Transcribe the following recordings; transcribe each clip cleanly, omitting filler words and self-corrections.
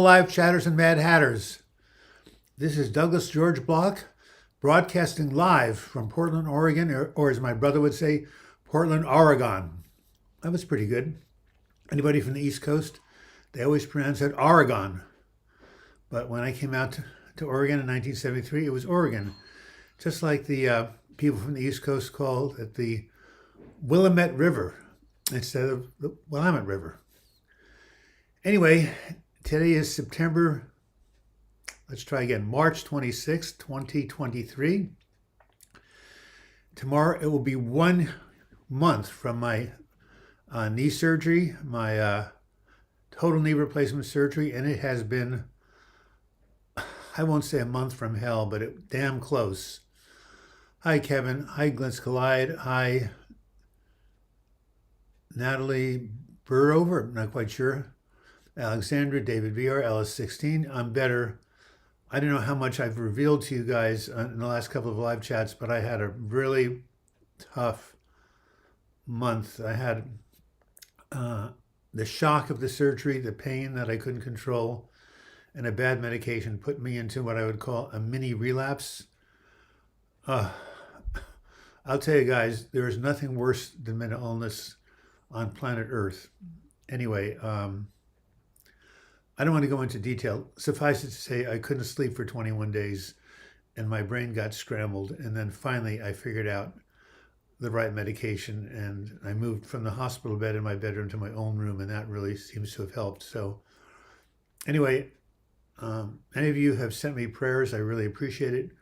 live chatters and Mad Hatters. This is Douglas George Bloch, broadcasting live from Portland, Oregon, or as my brother would say, Portland, Oregon. That was pretty good. Anybody from the East Coast, they always pronounce it Oregon. But when I came out to Oregon in 1973, it was Oregon. Just like the people from the East Coast called it the Willamette River instead of the Willamette River. Anyway, today is March 26, 2023. Tomorrow it will be 1 month from my knee surgery, my total knee replacement surgery, and it has been, I won't say a month from hell, but damn close. Hi, Kevin. Hi, Glitz Collide. Hi, Natalie Burover. I'm not quite sure. Alexandra, David VR, Ellis16. I'm better. I don't know how much I've revealed to you guys in the last couple of live chats, but I had a really tough month. I had the shock of the surgery, the pain that I couldn't control, and a bad medication put me into what I would call a mini relapse. I'll tell you guys, there is nothing worse than mental illness on planet Earth. Anyway, I don't want to go into detail. Suffice it to say, I couldn't sleep for 21 days and my brain got scrambled. And then finally, I figured out the right medication and I moved from the hospital bed in my bedroom to my own room, and that really seems to have helped. So anyway, any of you have sent me prayers. I really appreciate it.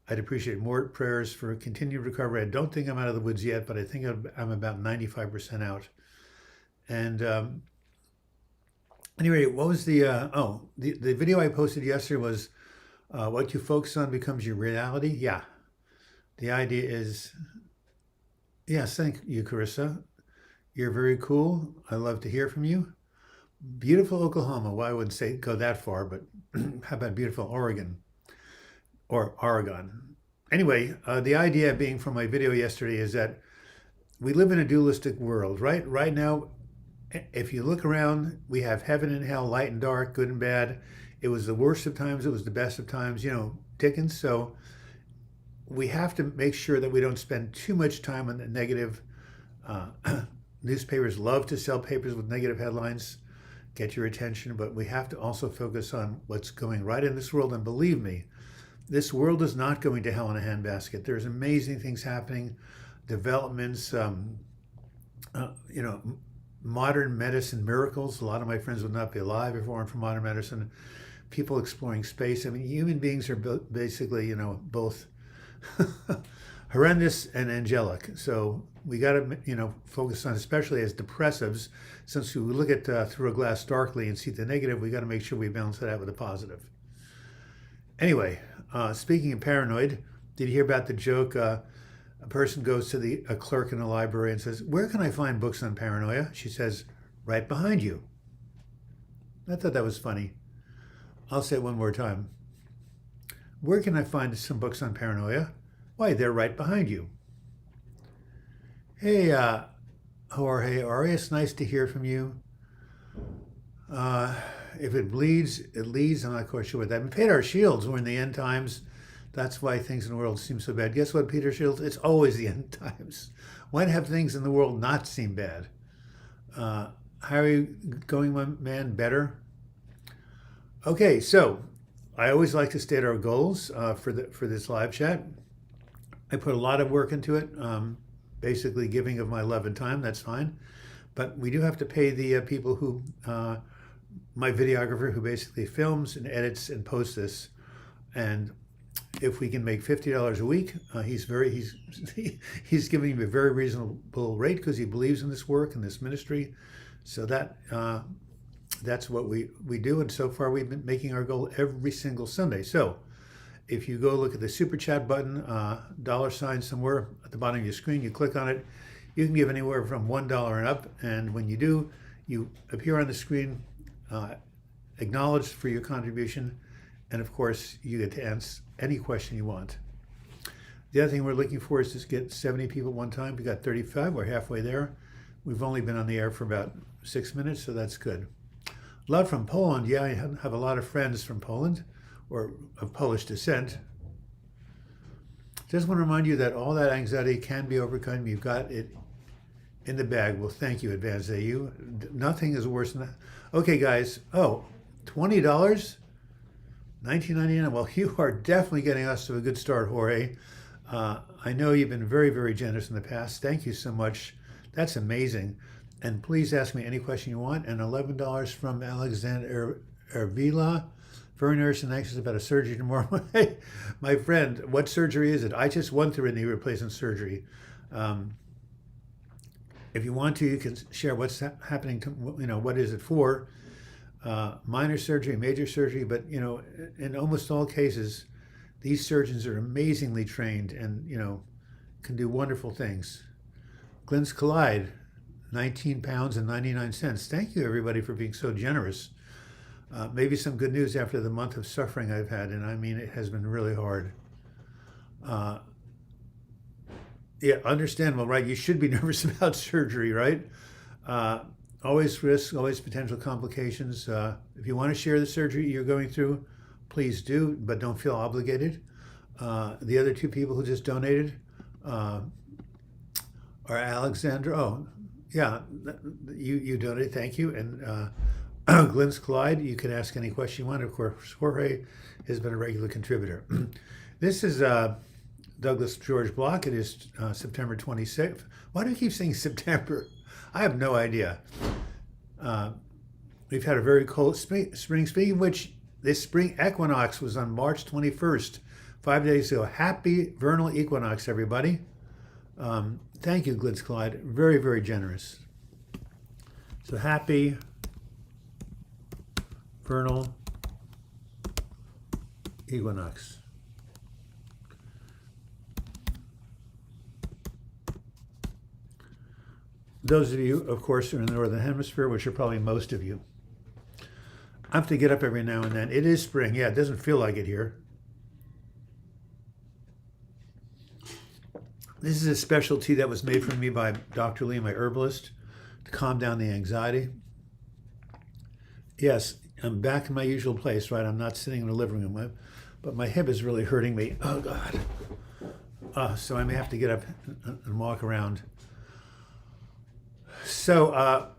I'd appreciate more prayers for continued recovery. I don't think I'm out of the woods yet, but I think I'm about 95% out. And anyway, what was the video I posted yesterday was what you focus on becomes your reality. Yeah. The idea is, yes, thank you, Carissa. You're very cool. I love to hear from you. Beautiful Oklahoma. Well, I wouldn't say go that far, but how about beautiful Oregon or Oregon? Anyway, the idea being from my video yesterday is that we live in a dualistic world, right? Right now, if you look around, we have heaven and hell, light and dark, good and bad. It was the worst of times, it was the best of times, Dickens. So we have to make sure that we don't spend too much time on the negative. Newspapers love to sell papers with negative headlines, get your attention, but we have to also focus on what's going right in this world. And believe me, this world is not going to hell in a handbasket. There's amazing things happening, developments, modern medicine miracles. A lot of my friends would not be alive if it weren't for modern medicine. People exploring space. I mean, human beings are basically, both horrendous and angelic. So we got to, focus on, especially as depressives, since we look at through a glass darkly and see the negative, we got to make sure we balance it out with a positive. Anyway, speaking of paranoid, did you hear about the joke? A person goes to a clerk in the library and says, "Where can I find books on paranoia?" She says, "Right behind you." I thought that was funny. I'll say it one more time. Where can I find some books on paranoia? Why, they're right behind you. Hey, Jorge Arias, nice to hear from you. If it bleeds, it leads. I'm not quite sure what that means. Peter Shields, we're in the end times. That's why things in the world seem so bad. Guess what, Peter Shields? It's always the end times. When have things in the world not seem bad? How are you going, my man? Better? Okay, so I always like to state our goals for this live chat. I put a lot of work into it, basically giving of my love and time. That's fine. But we do have to pay the people who, my videographer who basically films and edits and posts this. And if we can make $50 a week, he's giving me a very reasonable rate because he believes in this work and this ministry. So that's what we do. And so far we've been making our goal every single Sunday. So if you go look at the super chat button, $sign somewhere at the bottom of your screen, you click on it. You can give anywhere from $1 and up. And when you do, you appear on the screen, acknowledged for your contribution. And of course, you get to answer any question you want. The other thing we're looking for is to get 70 people one time. We got 35, we're halfway there. We've only been on the air for about 6 minutes, so that's good. Love from Poland. Yeah, I have a lot of friends from Poland or of Polish descent. Just want to remind you that all that anxiety can be overcome. You've got it in the bag. Well, thank you, Advanced AU. Nothing is worse than that. Okay, guys. Oh, $20? 19.99. Well, you are definitely getting us to a good start, Jorge. I know you've been very, very generous in the past. Thank you so much. That's amazing. And please ask me any question you want. And $11 from Alexander Ervila. Very nervous and anxious about a surgery tomorrow. My friend, what surgery is it? I just went through a knee replacement surgery. If you want to, you can share what's happening. What is it for? Minor surgery, major surgery, but in almost all cases, these surgeons are amazingly trained and can do wonderful things. Glenn's Collide, 19 pounds and 99 cents. Thank you, everybody, for being so generous. Maybe some good news after the month of suffering I've had, and I mean it has been really hard. Yeah, understandable, right? You should be nervous about surgery, right? Always risk, always potential complications. If you want to share the surgery you're going through, please do, but don't feel obligated. The other two people who just donated are Alexandra. Oh, yeah, you donated, thank you. And Glenn's Collide, you can ask any question you want. Of course, Jorge has been a regular contributor. This is Douglas George Bloch. It is September 26th. Why do you keep saying September? I have no idea. We've had a very cold spring. Speaking of which, this spring equinox was on March 21st, 5 days ago. Happy vernal equinox, everybody. Thank you, Glitz Clyde. Very, very generous. So happy vernal equinox. Those of you, of course, are in the Northern Hemisphere, which are probably most of you. I have to get up every now and then. It is spring. Yeah, it doesn't feel like it here. This is a special tea that was made for me by Dr. Lee, my herbalist, to calm down the anxiety. Yes, I'm back in my usual place, right? I'm not sitting in the living room, but my hip is really hurting me. Oh, God. So I may have to get up and walk around. So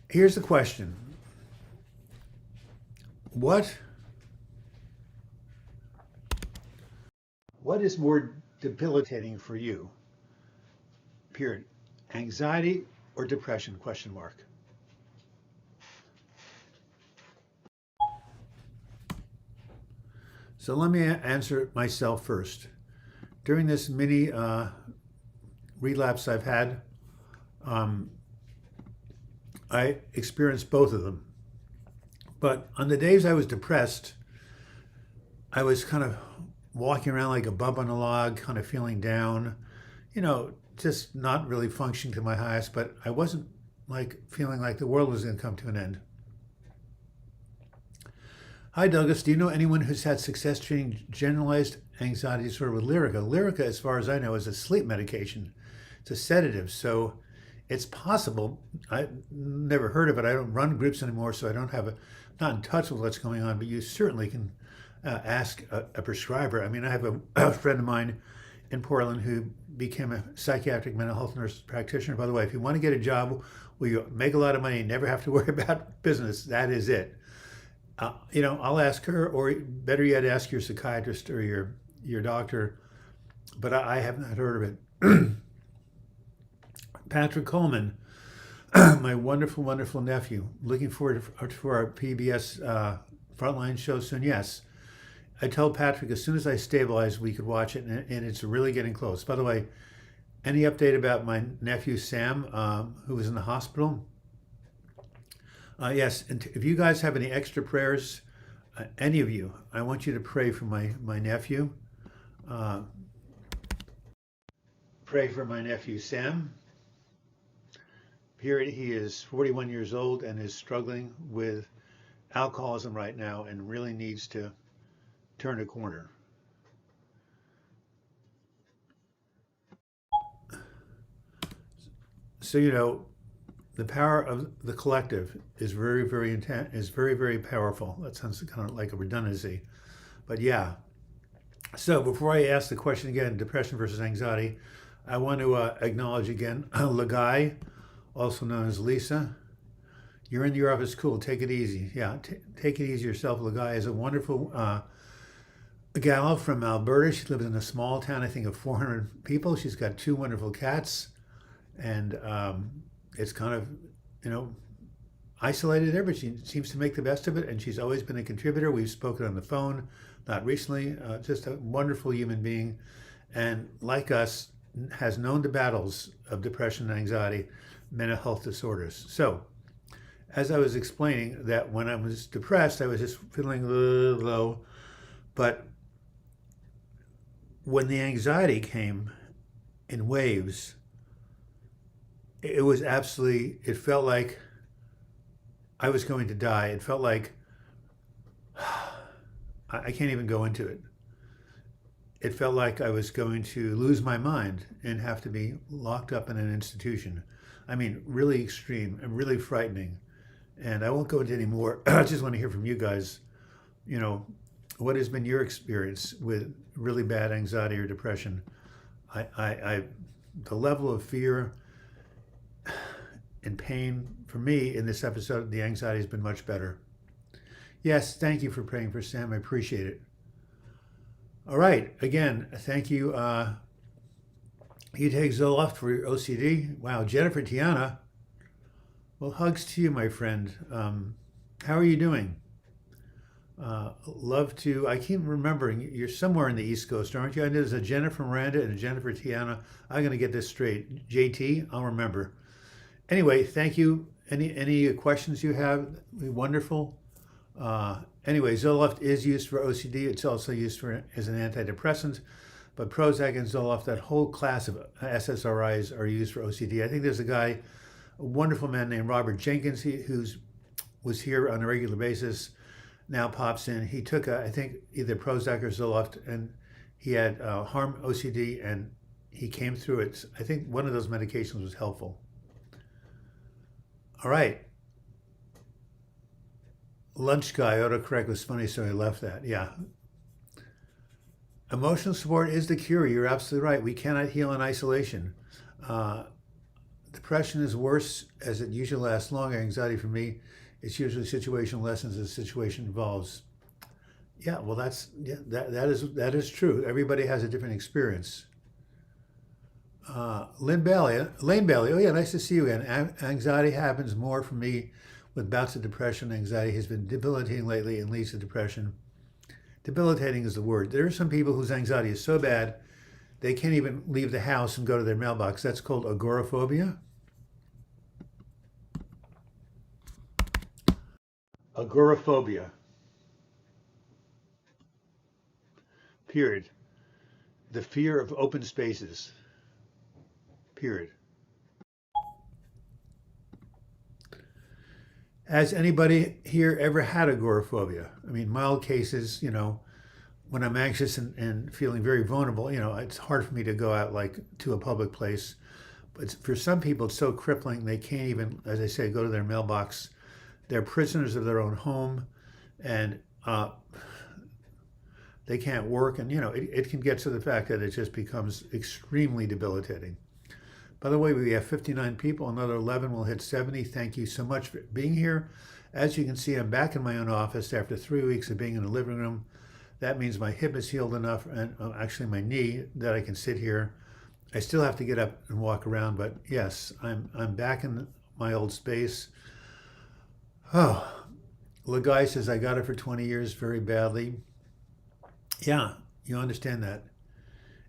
here's the question. What is more debilitating for you? Period. Anxiety or depression? Question mark. So let me answer it myself first. During this mini relapse I've had, I experienced both of them. But on the days I was depressed, I was kind of walking around like a bump on a log, kind of feeling down, just not really functioning to my highest, but I wasn't like feeling like the world was going to come to an end. Hi, Douglas. Do you know anyone who's had success treating generalized anxiety disorder with Lyrica? Lyrica, as far as I know, is a sleep medication. It's a sedative, so it's possible. I've never heard of it. I don't run groups anymore, so I don't have not in touch with what's going on, but you certainly can ask a prescriber. I mean, I have a friend of mine in Portland who became a psychiatric mental health nurse practitioner. By the way, if you want to get a job where you make a lot of money and never have to worry about business, that is it. I'll ask her, or better yet, ask your psychiatrist or your doctor, but I have not heard of it. Patrick Coleman, my wonderful, wonderful nephew. Looking forward to our PBS Frontline show soon. Yes. I told Patrick as soon as I stabilized, we could watch it, and it's really getting close. By the way, any update about my nephew, Sam, who was in the hospital? Yes, and if you guys have any extra prayers, any of you, I want you to pray for my nephew. Pray for my nephew, Sam. Here he is 41 years old and is struggling with alcoholism right now and really needs to turn a corner. So, the power of the collective is very, very intense, is very, very powerful. That sounds kind of like a redundancy, but yeah. So before I ask the question again, depression versus anxiety, I want to acknowledge again Lagai, also known as Lisa. You're in your office, cool. Take it easy. Yeah, take it easy yourself. Lagai is a wonderful gal from Alberta. She lives in a small town, I think, of 400 people. She's got 2 wonderful cats, and it's kind of, you know, isolated there, but she seems to make the best of it, and she's always been a contributor. We've spoken on the phone, not recently. Just a wonderful human being, and like us, has known the battles of depression and anxiety, mental health disorders. So, as I was explaining, that when I was depressed, I was just feeling low, but when the anxiety came in waves, it was absolutely, it felt like I was going to die. It felt like, I can't even go into it. It felt like I was going to lose my mind and have to be locked up in an institution. I mean, really extreme and really frightening. And I won't go into any more. I just want to hear from you guys, you know, what has been your experience with really bad anxiety or depression? The level of fear and pain for me in this episode, the anxiety has been much better. Yes, thank you for praying for Sam. I appreciate it. All right, again, thank you. You take Zoloft for your OCD. Wow, Jennifer Tiana. Well, hugs to you, my friend. How are you doing? Love to, I keep remembering, you're somewhere in the East Coast, aren't you? I know there's a Jennifer Miranda and a Jennifer Tiana. I'm going to get this straight. JT, I'll remember. Anyway, thank you. Any questions you have? Wonderful. Anyway, Zoloft is used for OCD. It's also used as an antidepressant. But Prozac and Zoloft, that whole class of SSRIs are used for OCD. I think there's a wonderful man named Robert Jenkins, who was here on a regular basis, now pops in. He took, I think, either Prozac or Zoloft, and he had harm OCD, and he came through it. I think one of those medications was helpful. All right. Lunch guy, autocorrect was funny, so I left that. Yeah. Emotional support is the cure. You're absolutely right. We cannot heal in isolation. Depression is worse as it usually lasts longer. Anxiety for me, it's usually situational lessons as the situation evolves. Yeah, well, that is true. Everybody has a different experience. Lane Bailey. Oh yeah, nice to see you again. Anxiety happens more for me with bouts of depression. Anxiety has been debilitating lately and leads to depression. Debilitating is the word. There are some people whose anxiety is so bad they can't even leave the house and go to their mailbox. That's called agoraphobia. Agoraphobia. Period. The fear of open spaces. Period. Has anybody here ever had agoraphobia? I mean, mild cases, you know, when I'm anxious and feeling very vulnerable, you know, it's hard for me to go out like to a public place. But for some people, it's so crippling, they can't even, as I say, go to their mailbox. They're prisoners of their own home, and they can't work. And, you know, it can get to the fact that it just becomes extremely debilitating. By the way, we have 59 people. Another 11 will hit 70. Thank you so much for being here. As you can see, I'm back in my own office after 3 weeks of being in the living room. That means my hip is healed enough, and actually my knee, that I can sit here. I still have to get up and walk around, but yes, I'm back in my old space. Oh, Lagai says, I got it for 20 years very badly. Yeah, you understand that.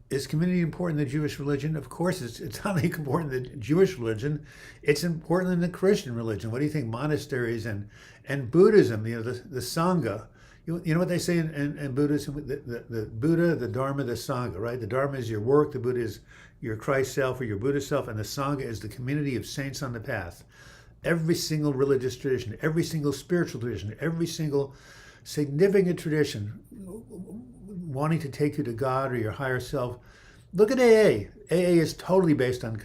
Is community important in the Jewish religion? Of course, it's not only important in the Jewish religion, it's important in the Christian religion. What do you think? Monasteries and Buddhism, you know, the Sangha. You know what they say in Buddhism? The Buddha, the Dharma, the Sangha, right? The Dharma is your work, the Buddha is your Christ self or your Buddha self, and the Sangha is the community of saints on the path. Every single religious tradition, every single spiritual tradition, every single significant tradition wanting to take you to God or your higher self. Look at AA. AA is totally based on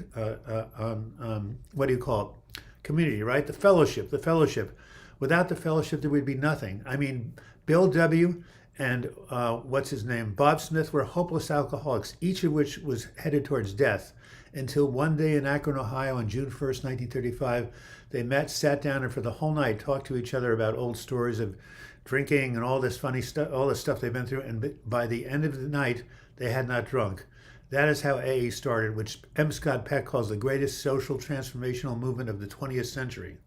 what do you call it? community, right? The fellowship, the fellowship. Without the fellowship, there would be nothing. I mean, Bill W. and what's his name, Bob Smith, were hopeless alcoholics, each of which was headed towards death. Until one day in Akron, Ohio, on June 1st, 1935, they met, sat down, and for the whole night talked to each other about old stories of drinking and all this funny stuff, all the stuff they've been through. And by the end of the night, they had not drunk. That is how AA started, which M. Scott Peck calls the greatest social transformational movement of the 20th century.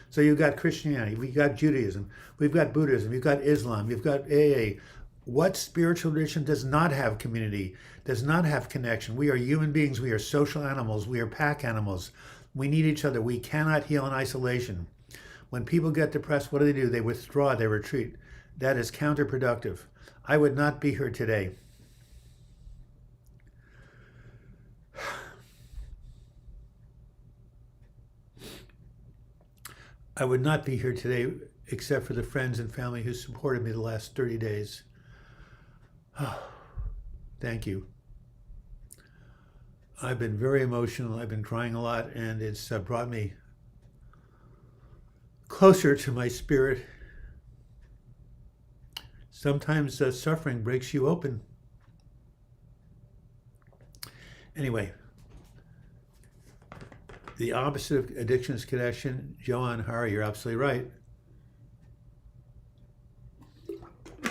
So you've got Christianity, we've got Judaism, we've got Buddhism, you've got Islam, you've got AA. What spiritual tradition does not have community, does not have connection? We are human beings, we are social animals, we are pack animals. We need each other. We cannot heal in isolation. When people get depressed, what do? They withdraw, they retreat. That is counterproductive. I would not be here today. I would not be here today except for the friends and family who supported me the last 30 days. Thank you. I've been very emotional. I've been crying a lot, and it's brought me closer to my spirit. Sometimes suffering breaks you open. Anyway, the opposite of addiction is connection. Joanne Hara, you're absolutely right.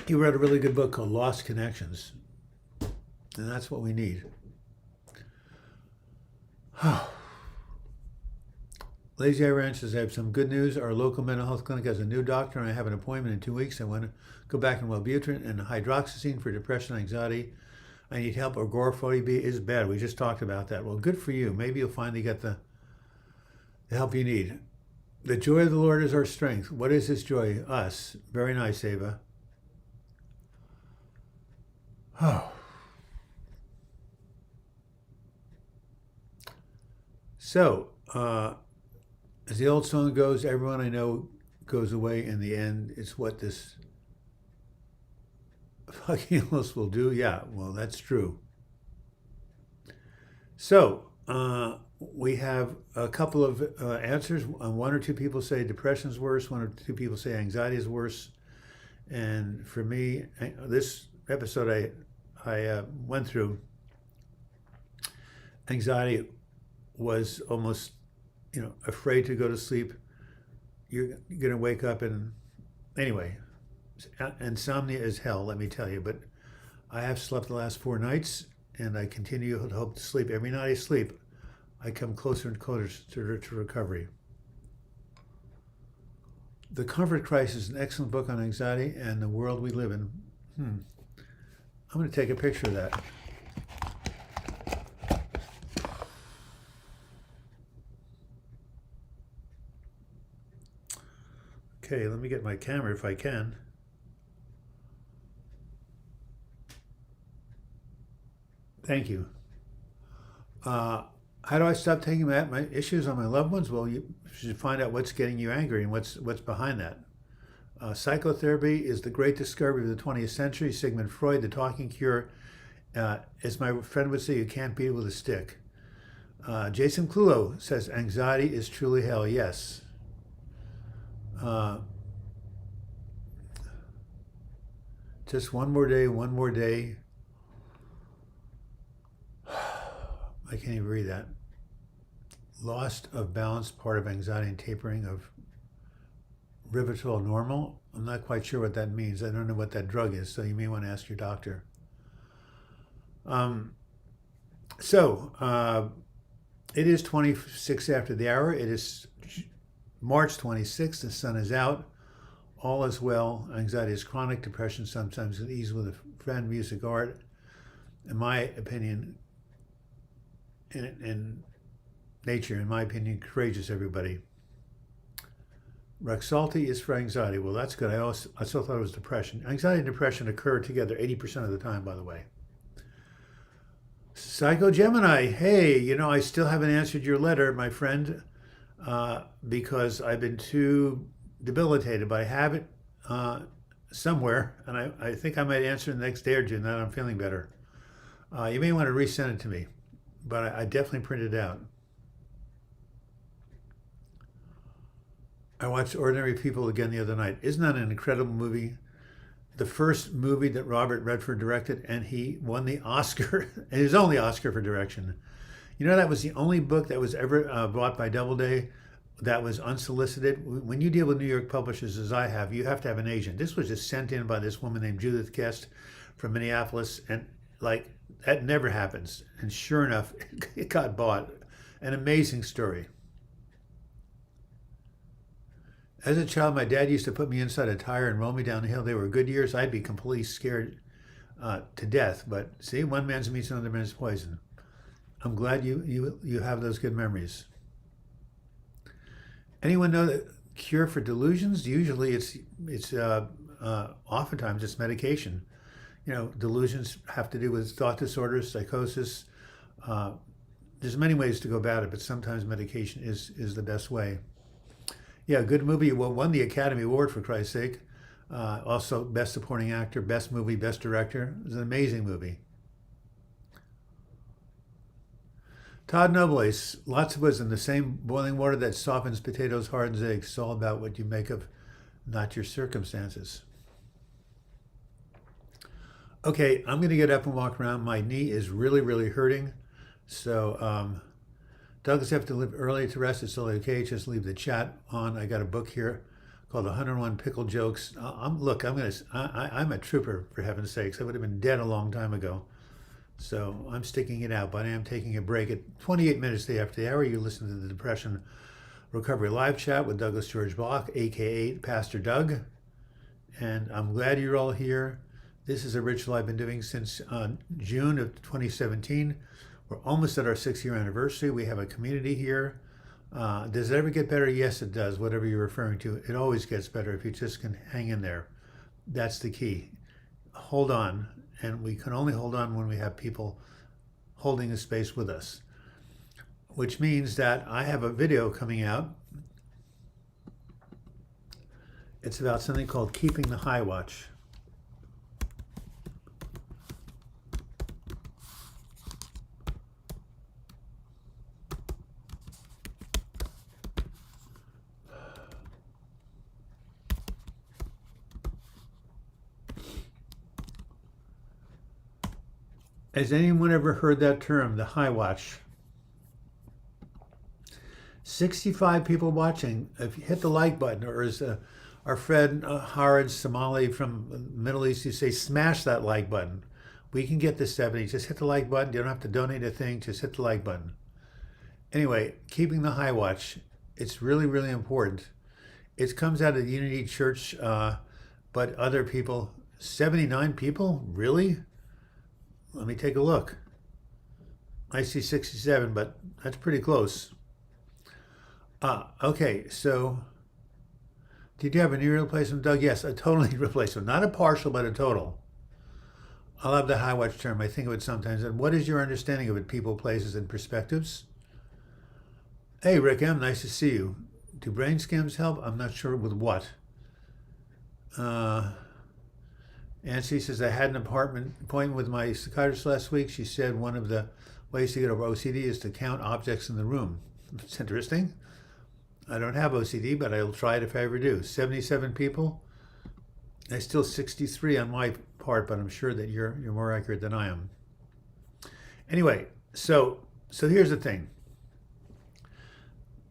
He wrote a really good book called Lost Connections, and that's what we need. Lazy Eye Ranch says, I have some good news. Our local mental health clinic has a new doctor, and I have an appointment in 2 weeks. I want to go back on Wellbutrin and hydroxyzine for depression and anxiety. I need help. Agoraphobia is bad. We just talked about that. Well, good for you. Maybe you'll finally get the help you need. The joy of the Lord is our strength. What is his joy? Us. Very nice, Ava. So, as the old song goes, everyone I know goes away in the end. It's what this fucking illness will do. Yeah, well, that's true. So, we have a couple of answers. One or two people say depression is worse. One or two people say anxiety is worse. And for me, this episode I went through, anxiety was almost, afraid to go to sleep. You're going to wake up and, anyway, insomnia is hell, let me tell you. But I have slept the last 4 nights, and I continue to hope to sleep. Every night I sleep, I come closer and closer to recovery. The Comfort Crisis is an excellent book on anxiety and the world we live in. I'm going to take a picture of that. Okay, let me get my camera if I can. Thank you. How do I stop taking my issues on my loved ones? Well, you should find out what's getting you angry and what's behind that. Psychotherapy is the great discovery of the 20th century. Sigmund Freud, the talking cure. As my friend would say, you can't beat it with a stick. Jason Clulo says, anxiety is truly hell. Yes. Just one more day, one more day. I can't even read that. Lost of balance, part of anxiety and tapering of Rivitol normal. I'm not quite sure what that means. I don't know what that drug is, so you may want to ask your doctor. It is 26 after the hour. It is March 26th. The sun is out. All is well. Anxiety is chronic. Depression sometimes can ease with a friend, music, art. In my opinion, in nature, in my opinion, courageous, everybody. Rexulti is for anxiety. Well, that's good. I still thought it was depression. Anxiety and depression occur together 80% of the time, by the way. Psycho Gemini, hey, I still haven't answered your letter, my friend, because I've been too debilitated, but I have it somewhere, and I think I might answer in the next day or two now that I'm feeling better. You may want to resend it to me, but I definitely printed it out. I watched Ordinary People again the other night. Isn't that an incredible movie? The first movie that Robert Redford directed, and he won the Oscar, and his only Oscar for direction. You know, that was the only book that was ever bought by Doubleday that was unsolicited. When you deal with New York publishers, as I have, you have to have an agent. This was just sent in by this woman named Judith Guest from Minneapolis, and like that never happens. And sure enough, it got bought. An amazing story. As a child, my dad used to put me inside a tire and roll me down the hill. They were good years. I'd be completely scared to death. But see, one man's meat's another man's poison. I'm glad you have those good memories. Anyone know the cure for delusions? Usually, it's oftentimes it's medication. You know, delusions have to do with thought disorders, psychosis. There's many ways to go about it, but sometimes medication is the best way. Yeah, good movie. Well, won the Academy Award, for Christ's sake. Also, Best Supporting Actor, Best Movie, Best Director. It was an amazing movie. Todd Nobles, lots of wisdom. The same boiling water that softens potatoes, hardens eggs. It's all about what you make of, not your circumstances. Okay, I'm going to get up and walk around. My knee is really, really hurting. So, Douglas have to live early to rest. It's totally okay. Just leave the chat on. I got a book here called 101 Pickle Jokes. I'm a trooper, for heaven's sakes. I would have been dead a long time ago. So I'm sticking it out, but I am taking a break. At 28 minutes after the hour, you listen to the Depression Recovery Live Chat with Douglas George Bloch, a.k.a. Pastor Doug. And I'm glad you're all here. This is a ritual I've been doing since June of 2017. We're almost at our 6-year anniversary. We have a community here. Does it ever get better? Yes, it does. Whatever you're referring to, it always gets better if you just can hang in there. That's the key. Hold on. And we can only hold on when we have people holding the space with us, which means that I have a video coming out. It's about something called Keeping the High Watch. Has anyone ever heard that term, the high watch? 65 people watching. If you hit the like button, or as our friend Harad Somali from the Middle East, you say, smash that like button. We can get to 70. Just hit the like button. You don't have to donate a thing. Just hit the like button. Anyway, keeping the high watch. It's really, really important. It comes out of the Unity Church, but other people, 79 people? Really? Let me take a look. I see 67, but that's pretty close. Okay, so did you have a knee replacement, Doug? Yes, a total knee replacement. Not a partial, but a total. I love the high watch term. I think of it sometimes. And what is your understanding of it, people, places, and perspectives? Hey, Rick M., nice to see you. Do brain scans help? I'm not sure with what. Nancy says, I had an appointment with my psychiatrist last week. She said one of the ways to get over OCD is to count objects in the room. It's interesting. I don't have OCD, but I'll try it if I ever do. 77 people. I still 63 on my part, but I'm sure that you're more accurate than I am. Anyway, so here's the thing.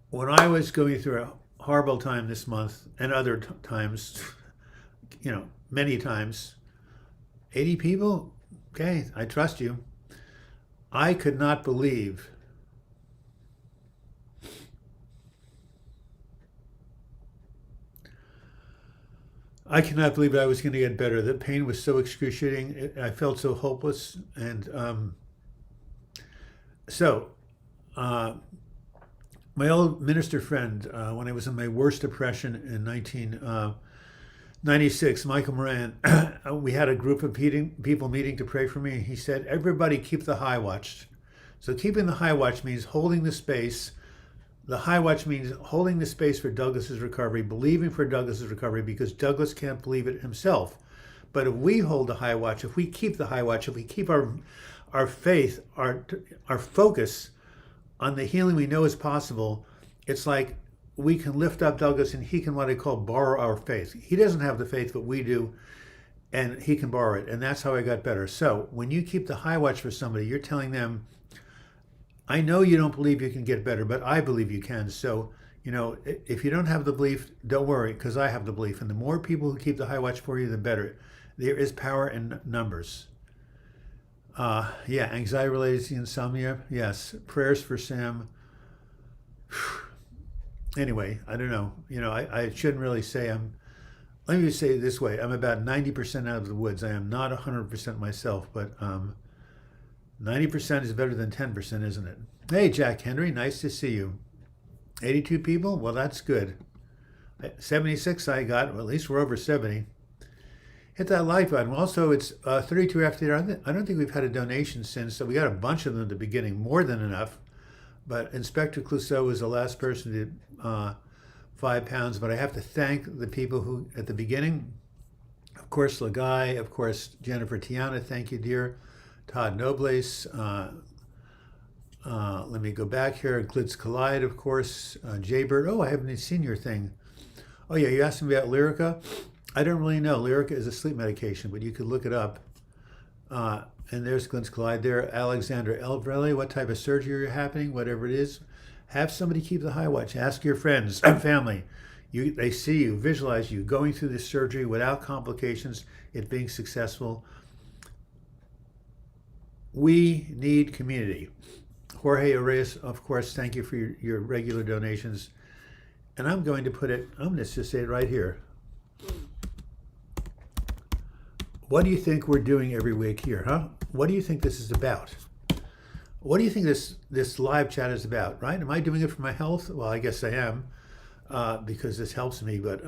When I was going through a horrible time this month, and other times, many times, 80 people? Okay, I trust you. I could not believe I was going to get better. The pain was so excruciating. I felt so hopeless. And my old minister friend, when I was in my worst depression in 1996, Michael Moran, we had a group of people meeting to pray for me. He said, everybody keep the high watch. So keeping the high watch means holding the space. The high watch means holding the space for Douglas's recovery, believing for Douglas's recovery, because Douglas can't believe it himself. But if we hold the high watch, if we keep the high watch, if we keep our faith, our focus on the healing we know is possible, it's like we can lift up Douglas and he can what I call borrow our faith. He doesn't have the faith, but we do, and he can borrow it. And that's how I got better. So when you keep the high watch for somebody, you're telling them, I know you don't believe you can get better, but I believe you can. So, if you don't have the belief, don't worry, because I have the belief. And the more people who keep the high watch for you, the better. There is power in numbers. Anxiety related to insomnia. Yes. Prayers for Sam. Anyway, I don't know. I shouldn't really say let me just say it this way. I'm about 90% out of the woods. I am not 100% myself, but 90% is better than 10%, isn't it? Hey, Jack Henry, nice to see you. 82 people? Well, that's good. 76 I got. Well, at least we're over 70. Hit that like button. Also, it's 32 after dinner. I don't think we've had a donation since, so we got a bunch of them at the beginning, more than enough. But Inspector Clouseau was the last person who did £5. But I have to thank the people who, at the beginning, of course, Lagai, of course, Jennifer Tiana, thank you, dear. Todd Nobles, let me go back here. Glitz Collide, of course. Jaybird. Oh, I haven't seen your thing. Oh, yeah, you asked me about Lyrica. I don't really know. Lyrica is a sleep medication, but you could look it up. And there's Glitz Collide there. Alexander Elvrelli, what type of surgery are happening? Whatever it is. Have somebody keep the high watch. Ask your friends, family. They see you, visualize you going through this surgery without complications, it being successful. We need community. Jorge Arias, of course, thank you for your regular donations. And I'm going to just say it right here. What do you think we're doing every week here, huh? What do you think this is about? What do you think this live chat is about, right? Am I doing it for my health? Well, I guess I am, because this helps me. But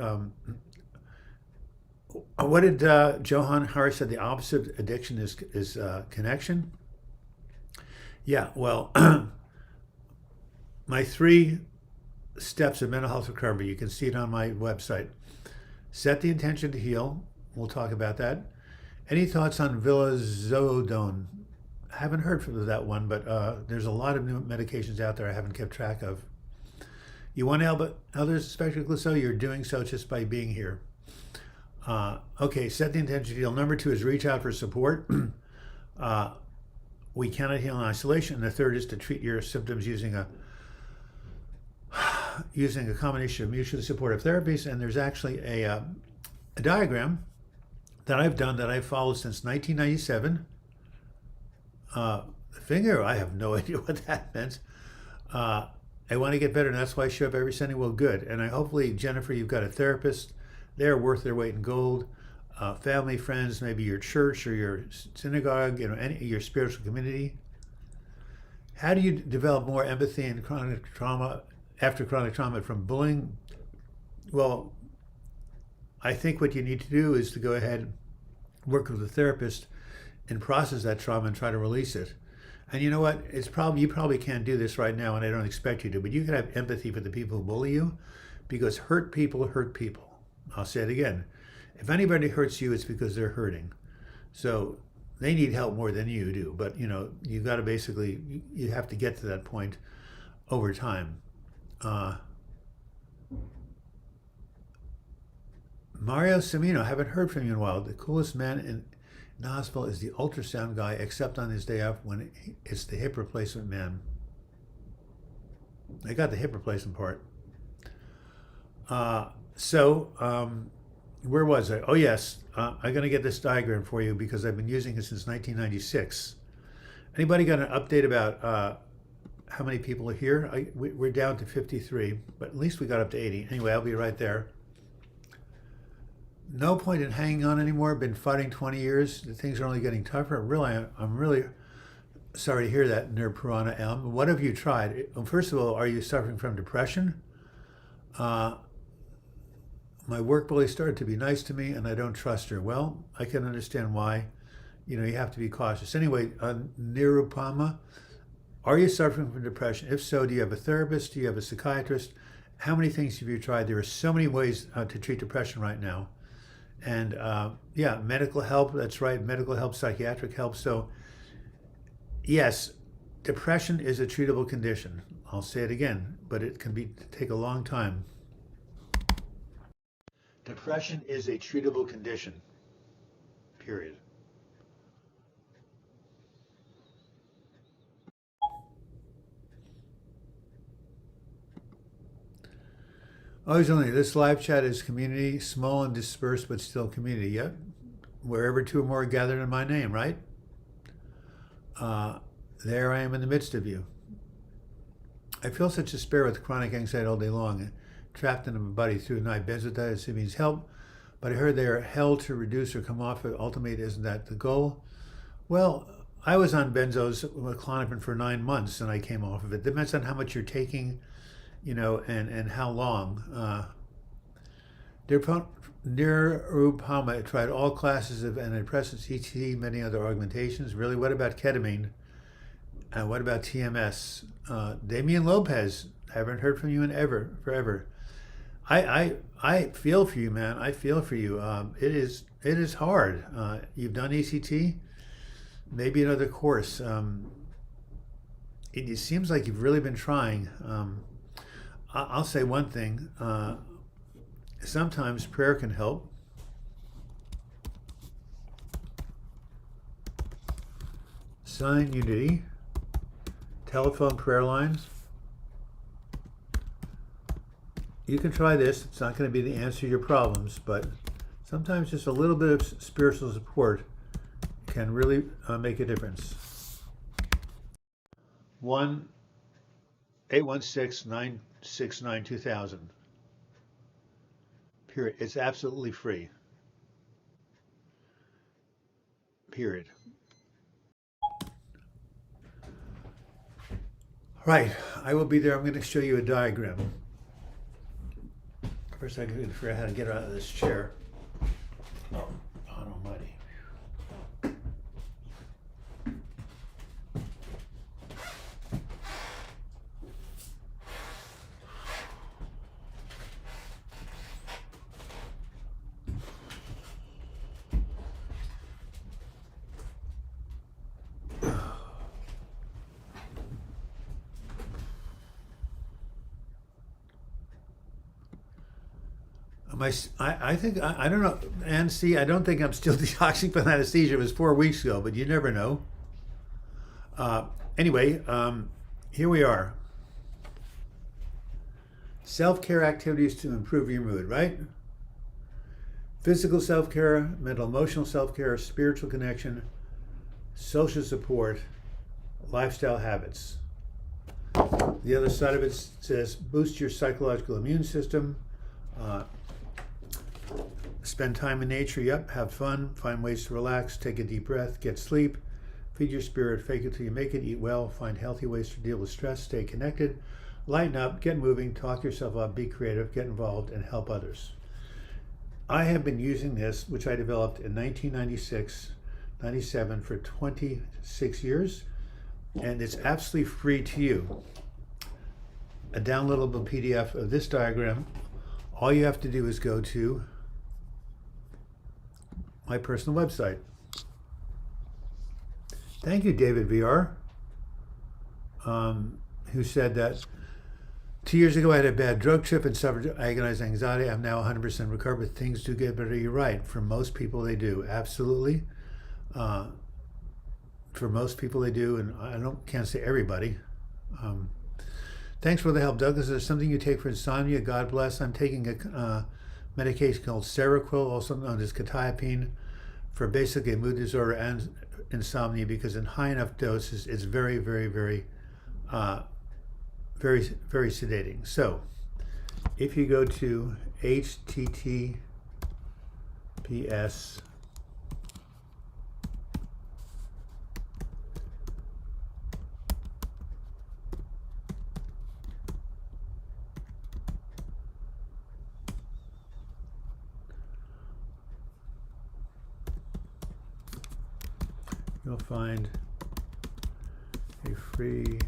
what did Johann Hari said? The opposite of addiction is connection. Yeah, well, my 3 steps of mental health recovery, you can see it on my website. Set the intention to heal. We'll talk about that. Any thoughts on vilazodone? I haven't heard from that one, but there's a lot of new medications out there I haven't kept track of. You want to help others, especially Clouseau? You're doing so just by being here. Okay, set the intention to heal. Number 2 is reach out for support. We cannot heal in isolation. And the 3rd is to treat your symptoms using a combination of mutually supportive therapies. And there's actually a diagram that I've done that I've followed since 1997. The finger, I have no idea what that meant. I want to get better, and that's why I show up every Sunday. Well, good. And hopefully, Jennifer, you've got a therapist. They're worth their weight in gold. Family, friends, maybe your church or your synagogue, your spiritual community. How do you develop more empathy in chronic trauma after chronic trauma from bullying? Well, I think what you need to do is to go ahead, work with a therapist, and process that trauma and try to release it. And you know what? You probably can't do this right now, and I don't expect you to, but you can have empathy for the people who bully you, because hurt people hurt people. I'll say it again. If anybody hurts you, it's because they're hurting. So they need help more than you do. But, you've got to you have to get to that point over time. Mario Semino, haven't heard from you in a while. The coolest man in Knoxville is the ultrasound guy, except on his day off when it's the hip replacement man. I got the hip replacement part. Where was I? Oh, yes. I'm going to get this diagram for you because I've been using it since 1996. Anybody got an update about how many people are here? We're down to 53, but at least we got up to 80. Anyway, I'll be right there. No point in hanging on anymore. Been fighting 20 years. Things are only getting tougher. Really, I'm really sorry to hear that, Nerd Piranha Elm. What have you tried? First of all, are you suffering from depression? My work bully started to be nice to me, and I don't trust her. Well, I can understand why. You have to be cautious. Anyway, Nirupama, are you suffering from depression? If so, do you have a therapist? Do you have a psychiatrist? How many things have you tried? There are so many ways to treat depression right now. And medical help, that's right, medical help, psychiatric help. So yes, depression is a treatable condition. I'll say it again, but it can take a long time. Depression is a treatable condition, period. Always only, this live chat is community, small and dispersed, but still community. Yep. Wherever two or more are gathered in my name, right? There I am in the midst of you. I feel such despair with chronic anxiety all day long, trapped in my body through the night. Benzodiazepines help, but I heard they are held to reduce or come off it. Ultimately, isn't that the goal? Well, I was on benzos with Klonopin for 9 months, and I came off of it. Depends on how much you're taking, and how long. Nirupama tried all classes of antidepressants, ET, many other augmentations. Really, what about ketamine? What about TMS? Damian Lopez, haven't heard from you in forever. I feel for you, man. I feel for you. It is hard. You've done ECT, maybe another course. It seems like you've really been trying. I'll say one thing. Sometimes prayer can help. Sign unity. Telephone prayer lines. You can try this. It's not going to be the answer to your problems, but sometimes just a little bit of spiritual support can really make a difference. 1-816-969-2000. Period. It's absolutely free. Period. Right, I will be there. I'm going to show you a diagram. First, I got to figure out how to get out of this chair. Oh, God almighty. I think, I don't know, and see, I don't think I'm still detoxing from anesthesia. It was 4 weeks ago, but you never know. Anyway, here we are. Self-care activities to improve your mood, right? Physical self-care, mental emotional self-care, spiritual connection, social support, lifestyle habits. The other side of it says boost your psychological immune system. Spend time in nature, yep, have fun, find ways to relax, take a deep breath, get sleep, feed your spirit, fake it till you make it, eat well, find healthy ways to deal with stress, stay connected, lighten up, get moving, talk yourself up, be creative, get involved, and help others. I have been using this, which I developed in 1996-97 for 26 years, and it's absolutely free to you. A downloadable PDF of this diagram. All you have to do is go to my personal website. Thank you, David VR, who said that 2 years ago I had a bad drug trip and suffered agonized anxiety. I'm now 100% recovered, but things do get better. You're right. For most people, they do. Absolutely. For most people, they do, and I can't say everybody. Thanks for the help, Douglas. Is there something you take for insomnia? God bless. I'm taking a medication called Seroquel, also known as quetiapine, for basically a mood disorder and insomnia, because in high enough doses, it's very, very, very, very, very sedating. So if you go to https you'll find a free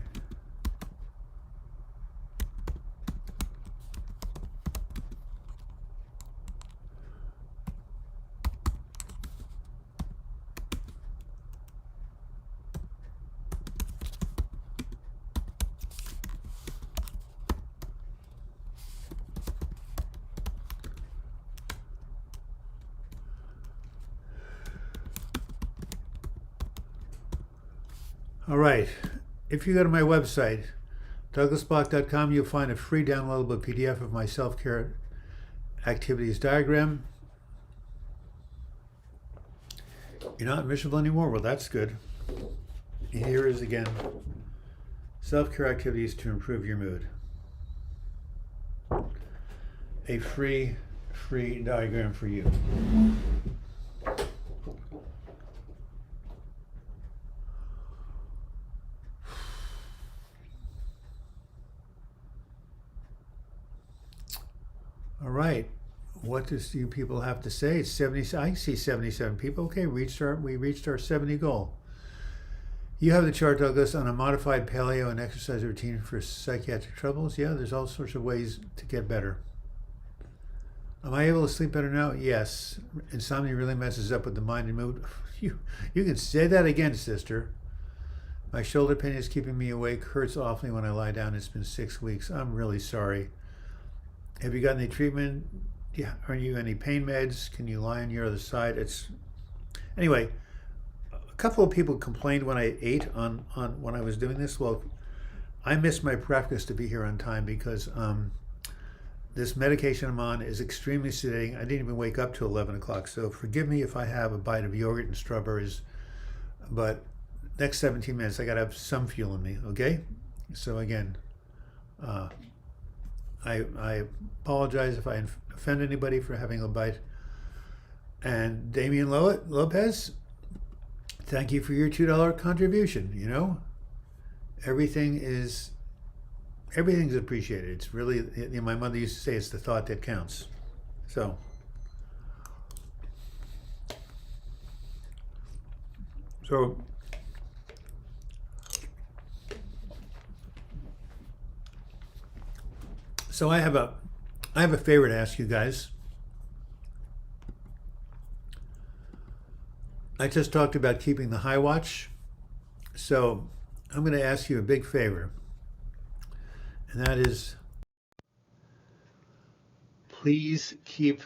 All right. If you go to my website, douglasbloch.com, you'll find a free downloadable PDF of my self-care activities diagram. You're not miserable anymore? Well, that's good. Here is again, self-care activities to improve your mood. A free diagram for you. All right. What does you people have to say? It's 70. I see 77 people. Okay, we reached our 70 goal. You have the chart, Douglas, on a modified paleo and exercise routine for psychiatric troubles. Yeah, there's all sorts of ways to get better. Am I able to sleep better now? Yes. Insomnia really messes up with the mind and mood. You can say that again, sister. My shoulder pain is keeping me awake. Hurts awfully when I lie down. It's been 6 weeks. I'm really sorry. Have you got any treatment? Yeah. Are you any pain meds? Can you lie on your other side? Anyway. A couple of people complained when I ate on when I was doing this. Well, I missed my practice to be here on time because this medication I'm on is extremely sedating. I didn't even wake up till 11 o'clock. So forgive me if I have a bite of yogurt and strawberries, but next 17 minutes I got to have some fuel in me. Okay. So again, I apologize if I offend anybody for having a bite. And Damian Lopez, thank you for your $2 contribution. You know, everything's appreciated. It's really, my mother used to say, it's the thought that counts. So I have a favor to ask you guys. I just talked about keeping the high watch, so I'm going to ask you a big favor, and that is, please keep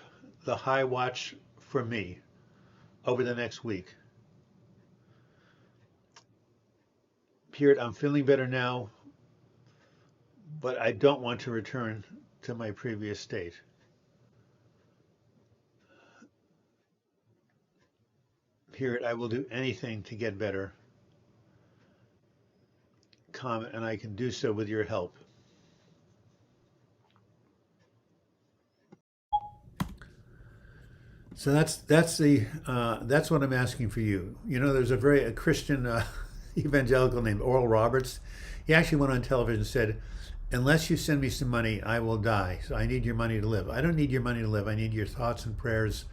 the high watch for me over the next week. Period. I'm feeling better now, but I don't want to return to my previous state. Period. I will do anything to get better. And I can do so with your help. So that's what I'm asking for you. You know, there's a Christian evangelical named Oral Roberts. He actually went on television and said, "Unless you send me some money, I will die. So I need your money to live." I don't need your money to live. I need your thoughts and prayers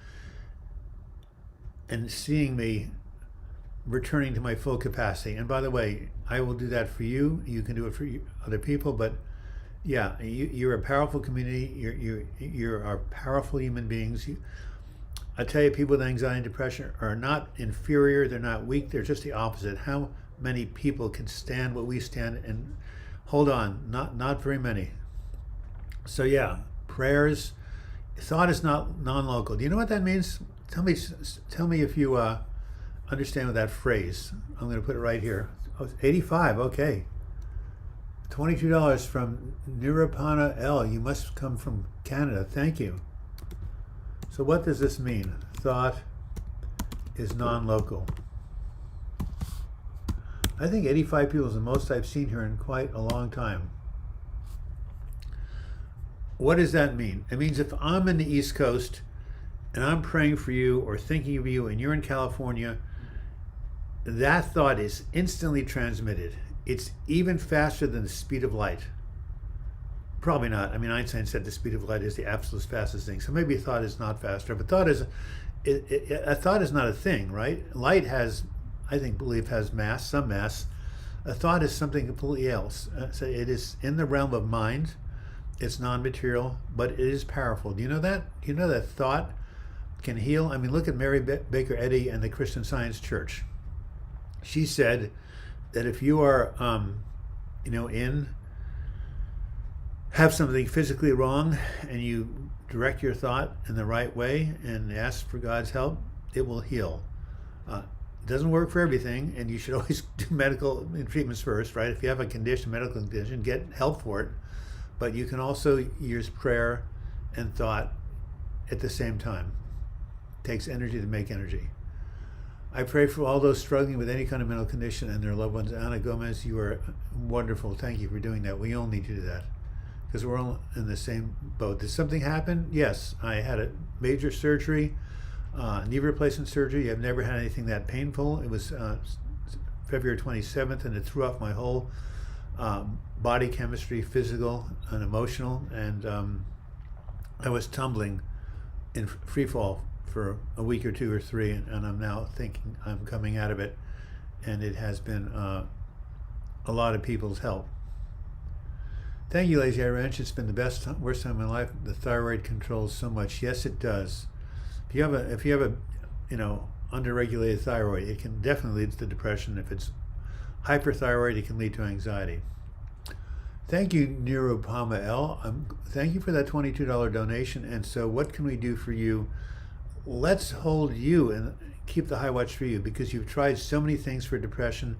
and seeing me returning to my full capacity. And by the way, I will do that for you. You can do it for other people. But yeah, you're a powerful community. You're powerful human beings. I tell you, people with anxiety and depression are not inferior. They're not weak. They're just the opposite. How many people can stand what we stand? And hold on, not very many. So yeah, prayers. Thought is not non-local. Do you know what that means? Tell me if you understand what that phrase. I'm going to put it right here. Oh, 85. Okay. $22 from Nirupana L. You must come from Canada. Thank you. So what does this mean? Thought is non-local. I think 85 people is the most I've seen here in quite a long time. What does that mean? It means if I'm in the East Coast and I'm praying for you or thinking of you and you're in California, that thought is instantly transmitted. It's even faster than the speed of light. Probably not. I mean, Einstein said the speed of light is the absolute fastest thing. So maybe a thought is not faster, but a thought is not a thing, right? Light has, I believe has mass, some mass. A thought is something completely else. So it is in the realm of mind. It's non-material, but it is powerful. Do you know that? Do you know that thought can heal? I mean, look at Mary Baker Eddy and the Christian Science Church. She said that if you are, have something physically wrong and you direct your thought in the right way and ask for God's help, it will heal. It doesn't work for everything, and you should always do medical treatments first, right? If you have a condition, medical condition, get help for it. But you can also use prayer and thought at the same time. It takes energy to make energy. I pray for all those struggling with any kind of mental condition and their loved ones. Ana Gomez, you are wonderful. Thank you for doing that. We all need to do that because we're all in the same boat. Did something happen? Yes. I had a major surgery, knee replacement surgery. I've never had anything that painful. It was February 27th, and it threw off my whole body chemistry, physical and emotional. And I was tumbling in free fall for a week or two or three, and I'm now thinking I'm coming out of it, and it has been a lot of people's help. Thank you, Lazy Eye Ranch. It's been the worst time of my life. The thyroid controls so much. Yes, it does. If you have a underregulated thyroid, it can definitely lead to depression. If it's hyperthyroid, it can lead to anxiety. Thank you, Niropama L. Thank you for that $22 donation. And so what can we do for you? Let's hold you and keep the high watch for you, because you've tried so many things for depression.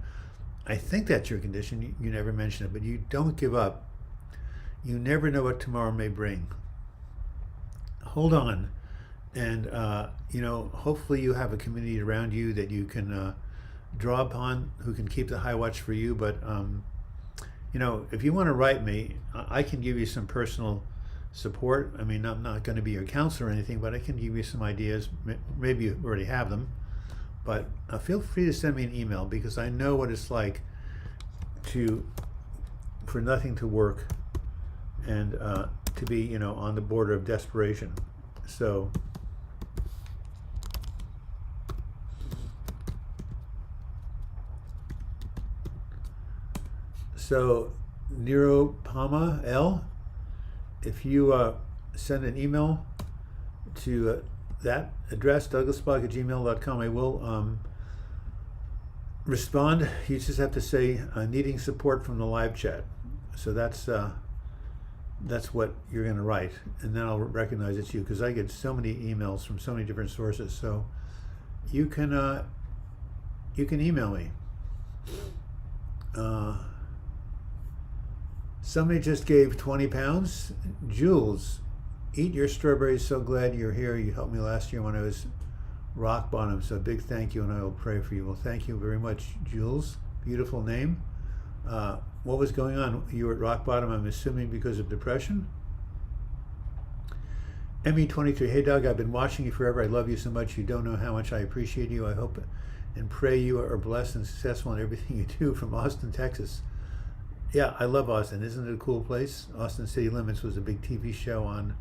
I think that's your condition. You never mention it, but you don't give up. You never know what tomorrow may bring. Hold on. And, hopefully you have a community around you that you can draw upon, who can keep the high watch for you. But, if you want to write me, I can give you some personal support. I mean, I'm not going to be your counselor or anything, but I can give you some ideas. Maybe you already have them, but feel free to send me an email, because I know what it's like for nothing to work and to be, on the border of desperation. So Niropama L, if you send an email to that address, douglasbach@gmail.com, I will respond. You just have to say needing support from the live chat. So that's what you're going to write, and then I'll recognize it's you, because I get so many emails from so many different sources. So you can email me. Somebody just gave 20 pounds. Jules, eat your strawberries. So glad you're here. You helped me last year when I was rock bottom. So big thank you, and I will pray for you. Well, thank you very much, Jules. Beautiful name. What was going on? You were at rock bottom, I'm assuming, because of depression? ME23, hey Doug, I've been watching you forever. I love you so much. You don't know how much I appreciate you. I hope and pray you are blessed and successful in everything you do. From Austin, Texas. Yeah, I love Austin. Isn't it a cool place? Austin City Limits was a big TV show on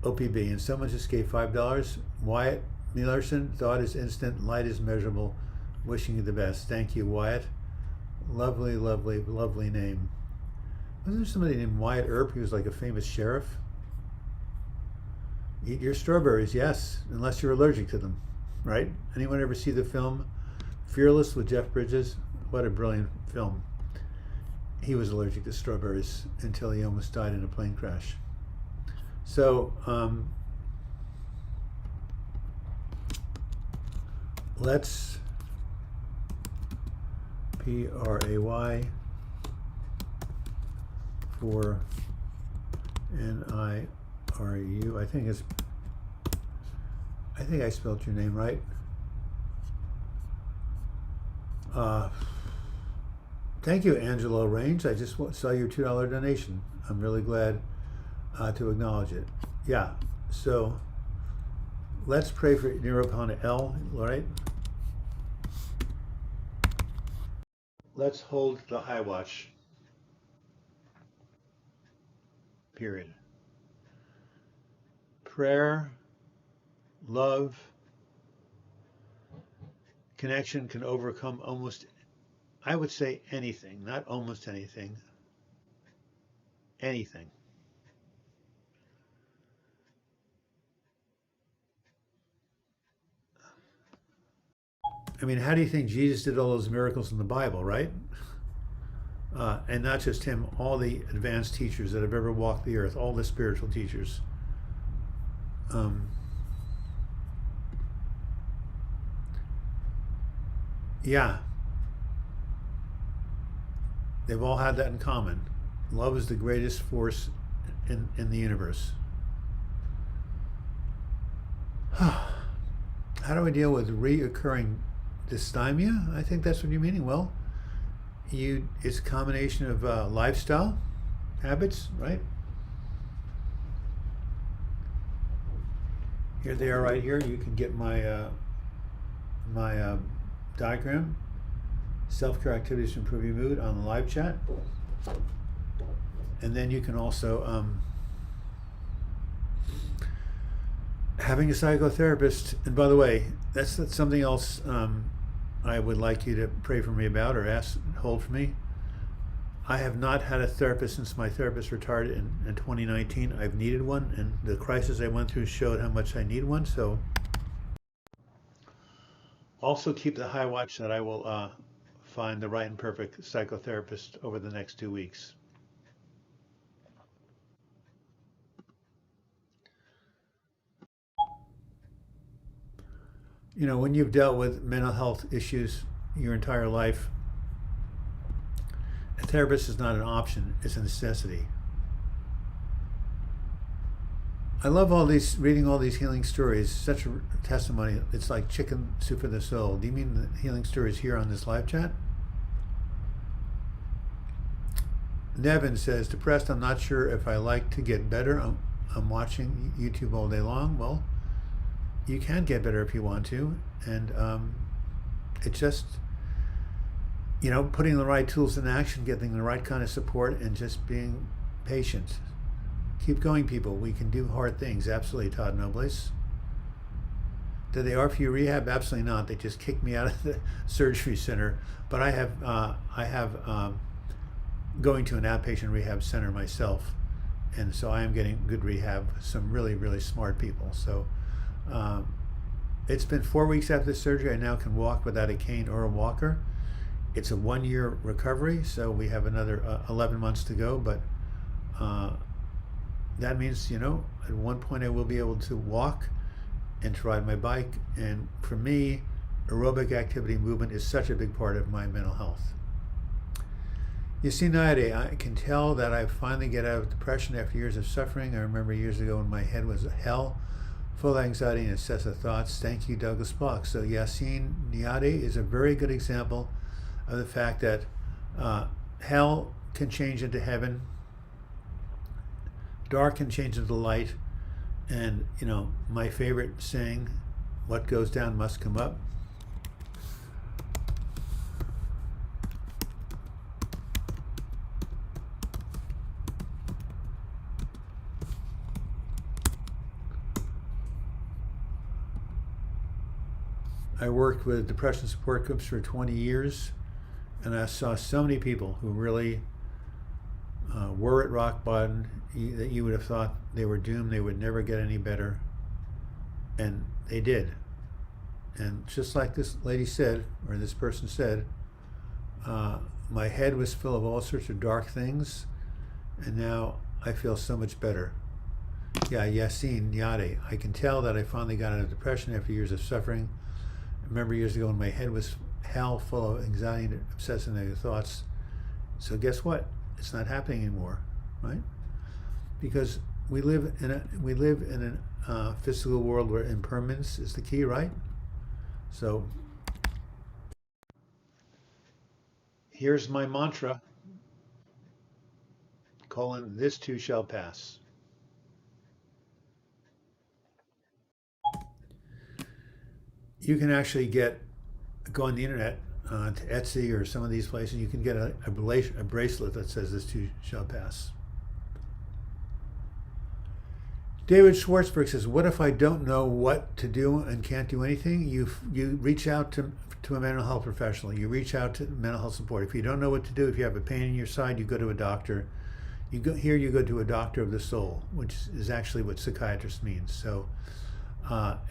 OPB, and someone just gave $5. Wyatt Millerson, thought is instant, light is measurable. Wishing you the best. Thank you, Wyatt. Lovely, lovely, lovely name. Wasn't there somebody named Wyatt Earp? He was like a famous sheriff. Eat your strawberries, yes, unless you're allergic to them, right? Anyone ever see the film Fearless with Jeff Bridges? What a brilliant film. He was allergic to strawberries until he almost died in a plane crash. So let's PRAY for NIRU. I think I spelled your name right. Thank you, Angelo Range. I just saw your $2 donation. I'm really glad to acknowledge it. Yeah, so let's pray for Niropana L, all right? Let's hold the high watch, period. Prayer, love, connection can overcome almost, I would say, anything, not almost anything, anything. I mean, how do you think Jesus did all those miracles in the Bible, right? And not just him, all the advanced teachers that have ever walked the earth, all the spiritual teachers. Yeah, they've all had that in common. Love is the greatest force in the universe. How do I deal with reoccurring dysthymia? I think that's what you're meaning. Well, it's a combination of lifestyle habits, right? Here they are right here. You can get my diagram, self-care activities to improve your mood on the live chat. And then you can also, having a psychotherapist, and by the way, that's something else I would like you to pray for me about or hold for me. I have not had a therapist since my therapist retired in 2019. I've needed one, and the crisis I went through showed how much I need one. So also keep the high watch that I will find the right and perfect psychotherapist over the next 2 weeks. You know, when you've dealt with mental health issues your entire life, a therapist is not an option, it's a necessity. I love reading all these healing stories, such a testimony. It's like chicken soup for the soul. Do you mean the healing stories here on this live chat? Nevin says, depressed, I'm not sure if I like to get better. I'm watching YouTube all day long. Well, you can get better if you want to. And it's just, you know, putting the right tools in action, getting the right kind of support, and just being patient. Keep going, people. We can do hard things. Absolutely, Todd Nobles. Did they offer you rehab? Absolutely not. They just kicked me out of the surgery center. But I have going to an outpatient rehab center myself, and so I am getting good rehab. Some really, really smart people. So it's been 4 weeks after the surgery. I now can walk without a cane or a walker. It's a 1-year recovery, so we have another 11 months to go. But that means, you know, at one point I will be able to walk and to ride my bike. And for me, aerobic activity, movement is such a big part of my mental health. You see, Naide, I can tell that I finally get out of depression after years of suffering. I remember years ago when my head was a hell, full of anxiety and excessive thoughts. Thank you, Douglas Bloch. So Yassine Niade is a very good example of the fact that hell can change into heaven, dark can change into light, and, you know, my favorite saying, what goes down must come up. I worked with depression support groups for 20 years, and I saw so many people who really were at rock bottom, that you would have thought they were doomed, they would never get any better, and they did. And just like this lady said, or this person said, my head was full of all sorts of dark things, and now I feel so much better. Yeah, Yassine Niade, I can tell that I finally got out of depression after years of suffering. I remember years ago when my head was hell full of anxiety and obsessive negative thoughts. So guess what? It's not happening anymore, right? Because we live in a physical world where impermanence is the key, right? So here's my mantra: this too shall pass. You can actually go on the internet to Etsy or some of these places. You can get a bracelet that says this too shall pass. David Schwartzberg says, what if I don't know what to do and can't do anything? You reach out to a mental health professional. You reach out to mental health support. If you don't know what to do, if you have a pain in your side, you go to a doctor. You go to a doctor of the soul, which is actually what psychiatrist means. So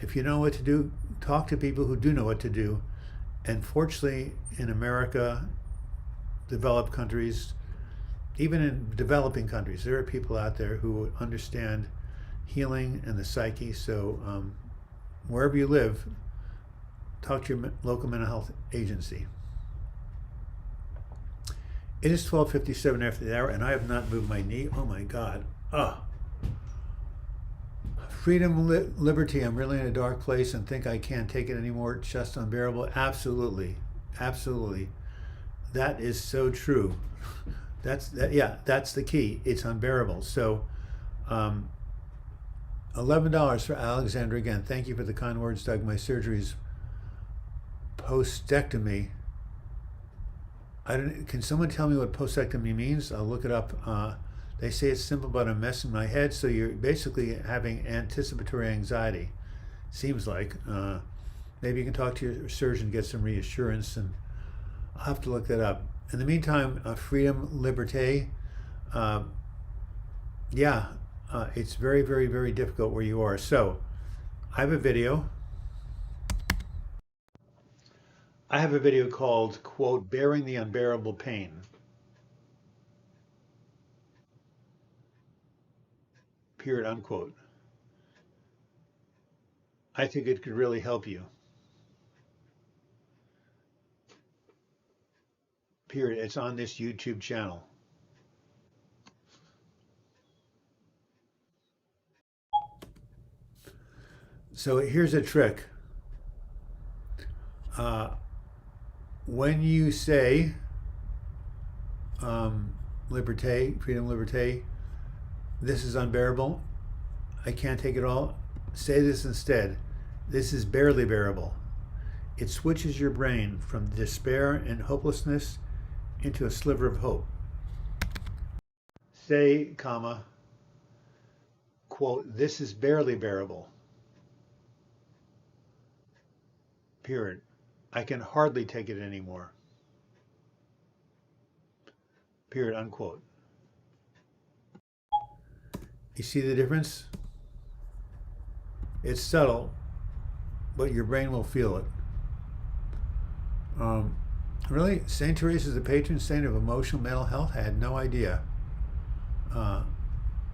if you know what to do, talk to people who do know what to do. And fortunately, in America, developed countries, even in developing countries, there are people out there who understand healing and the psyche. So wherever you live, talk to your local mental health agency. It is 12:57 after the hour, and I have not moved my knee. Oh my God. Freedom, liberty. I'm really in a dark place and think I can't take it anymore. It's just unbearable. Absolutely. Absolutely. That is so true. That's the key. It's unbearable. So, $11 for Alexander again. Thank you for the kind words, Doug. My surgery's postectomy. Can someone tell me what postectomy means? I'll look it up. They say it's simple, but a mess in my head. So you're basically having anticipatory anxiety. Seems like. Maybe you can talk to your surgeon, get some reassurance, and I'll have to look that up. In the meantime, freedom, liberté. It's very, very, very difficult where you are. So I have a video. I have a video called, quote, Bearing the Unbearable Pain. Period, unquote. I think it could really help you. Period. It's on this YouTube channel. So here's a trick. When you say liberté, freedom, liberté, this is unbearable, I can't take it all, say this instead. This is barely bearable. It switches your brain from despair and hopelessness into a sliver of hope. Say, comma, quote, this is barely bearable. Period. I can hardly take it anymore. Period, unquote. You see the difference? It's subtle, but your brain will feel it. Really, St. Teresa is the patron saint of emotional mental health? I had no idea.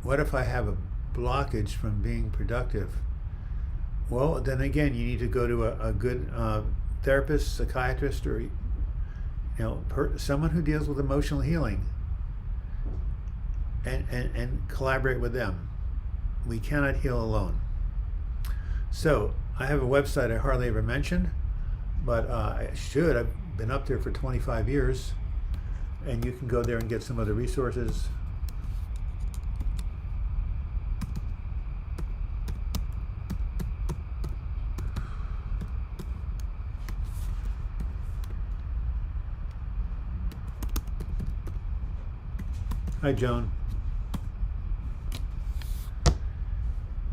What if I have a blockage from being productive? Well, then again, you need to go to a good therapist, psychiatrist, or someone who deals with emotional healing, and collaborate with them. We cannot heal alone. So I have a website I hardly ever mentioned, but I should. I've been up there for 25 years, and you can go there and get some other resources. Hi, Joan.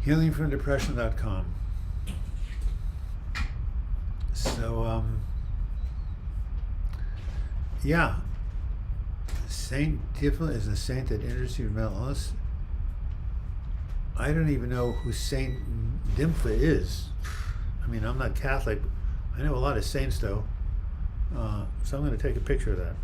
HealingFromDepression.com. So, Saint Tifa is a saint that intercedes with mental illness. I don't even know who Saint Dimfa is. I mean, I'm not Catholic. I know a lot of saints, though. So I'm going to take a picture of that.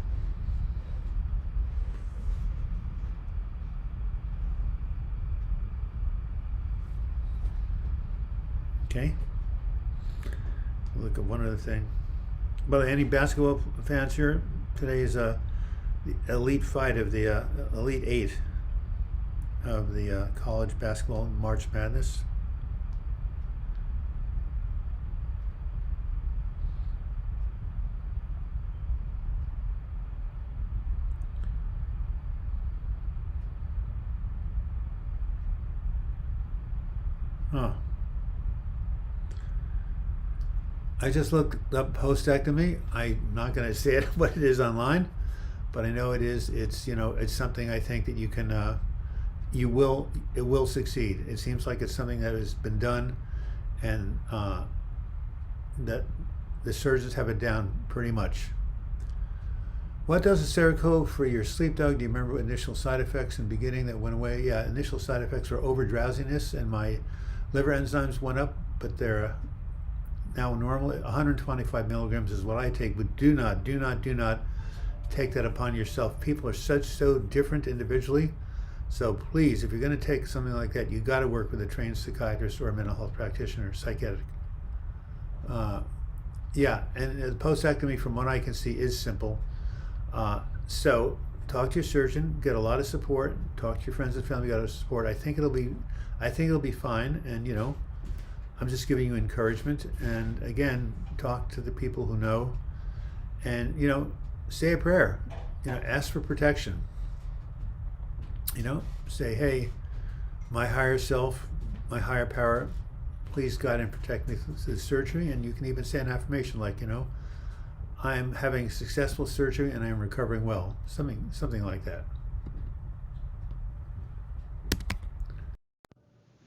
Okay. Look at one other thing. By the way, any basketball fans here? Today is the elite fight of the Elite Eight of the college basketball March Madness. Huh. I just looked up postectomy. I'm not going to say it what it is online, but I know it is. It's it's something I think that you can, it will succeed. It seems like it's something that has been done, and that the surgeons have it down pretty much. What does the Seroquel for your sleep, Doug? Do you remember initial side effects in the beginning that went away? Yeah, initial side effects were over drowsiness, and my liver enzymes went up, but they're now normally 125 milligrams is what I take, but do not take that upon yourself. People are so different individually. So please, if you're going to take something like that, you got to work with a trained psychiatrist or a mental health practitioner, psychiatric. Yeah, and the postectomy, from what I can see, is simple. So talk to your surgeon, get a lot of support. Talk to your friends and family, get a lot of support. I think it'll be fine. And I'm just giving you encouragement. And again, talk to the people who know, and say a prayer. Ask for protection. Say, hey, my higher self, my higher power, please guide and protect me through the surgery. And you can even say an affirmation like, I'm having successful surgery and I'm recovering well. Something like that.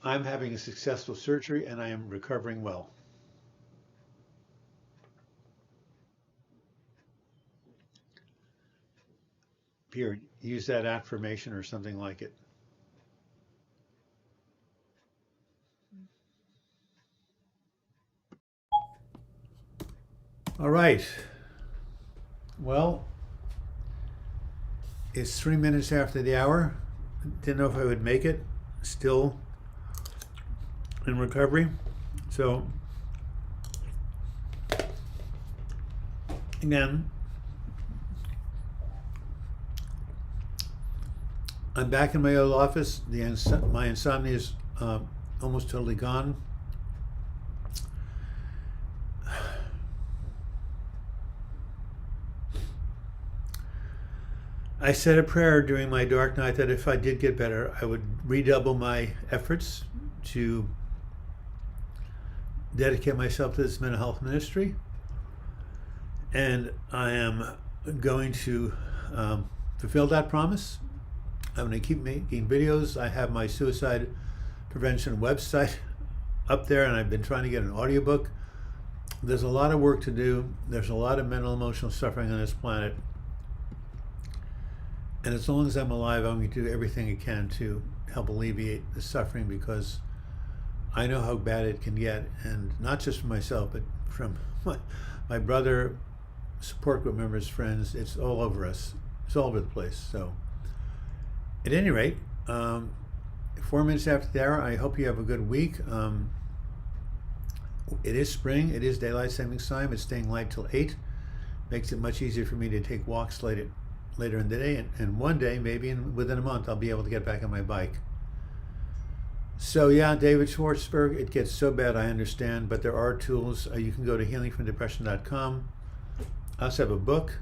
I'm having a successful surgery and I am recovering well. Here, use that affirmation or something like it. All right. Well, it's 3 minutes after the hour. Didn't know if I would make it. Still in recovery. So, again, I'm back in my old office. My insomnia is almost totally gone. I said a prayer during my dark night that if I did get better, I would redouble my efforts to dedicate myself to this mental health ministry. And I am going to fulfill that promise. I'm going to keep making videos. I have my suicide prevention website up there, and I've been trying to get an audiobook. There's a lot of work to do. There's a lot of mental, emotional suffering on this planet. And as long as I'm alive, I'm going to do everything I can to help alleviate the suffering, because I know how bad it can get, and not just for myself, but from my brother, support group members, friends. It's all over us. It's all over the place. So, at any rate, 4 minutes after the hour, I hope you have a good week. It is spring. It is daylight savings time. It's staying light till 8. Makes it much easier for me to take walks later in the day, and one day, maybe within a month, I'll be able to get back on my bike. So yeah, David Schwartzberg, it gets so bad, I understand, but there are tools. You can go to healingfromdepression.com. I also have a book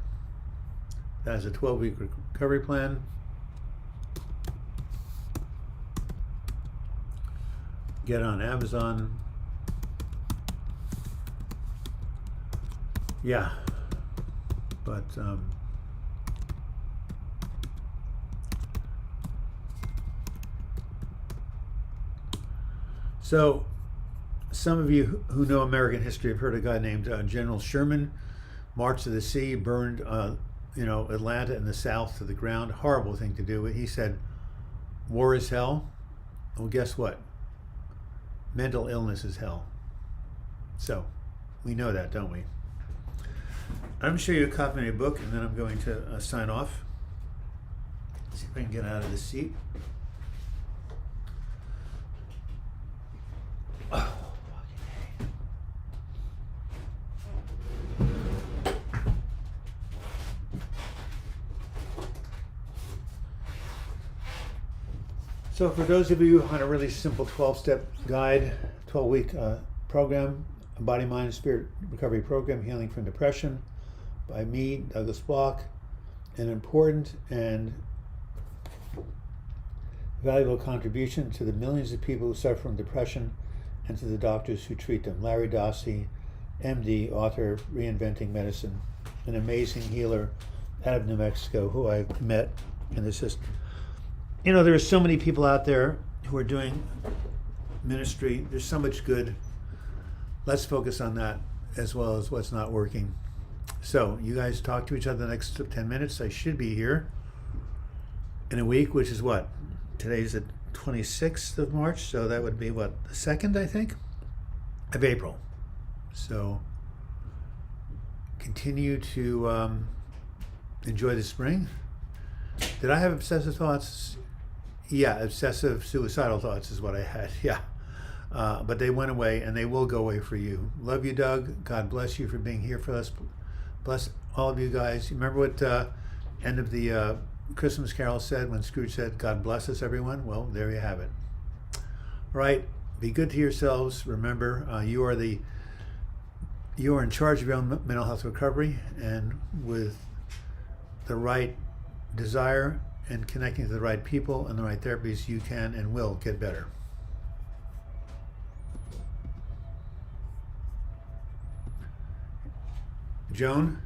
that has a 12-week recovery plan. Get it on Amazon. Yeah, but so some of you who know American history have heard a guy named General Sherman march to the sea, burned Atlanta in the South to the ground. Horrible thing to do. He said, war is hell. Well, guess what? Mental illness is hell. So we know that, don't we? I'm going to show you a copy of my book, and then I'm going to sign off. See if I can get out of the seat. Oh, so for those of you on a really simple 12-step guide, 12-week program, a body, mind, and spirit recovery program, Healing from Depression, by me, Douglas Bloch, an important and valuable contribution to the millions of people who suffer from depression and to the doctors who treat them. Larry Dossey, MD, author, Reinventing Medicine, an amazing healer out of New Mexico who I've met in the system. There are so many people out there who are doing ministry. There's so much good. Let's focus on that as well as what's not working. So you guys talk to each other the next 10 minutes. I should be here in a week, which is what? Today's the 26th of March, so that would be what? The 2nd, I think, of April. So continue to enjoy the spring. Did I have obsessive thoughts? Yeah, obsessive suicidal thoughts is what I had. Yeah. but they went away, and they will go away for you. Love you, Doug. God bless you for being here for us. Bless all of you guys. Remember what end of the Christmas Carol said when Scrooge said, God bless us, everyone? Well, there you have it. All right. Be good to yourselves. Remember, you are in charge of your own mental health recovery, and with the right desire and connecting to the right people and the right therapies, you can and will get better. Joan?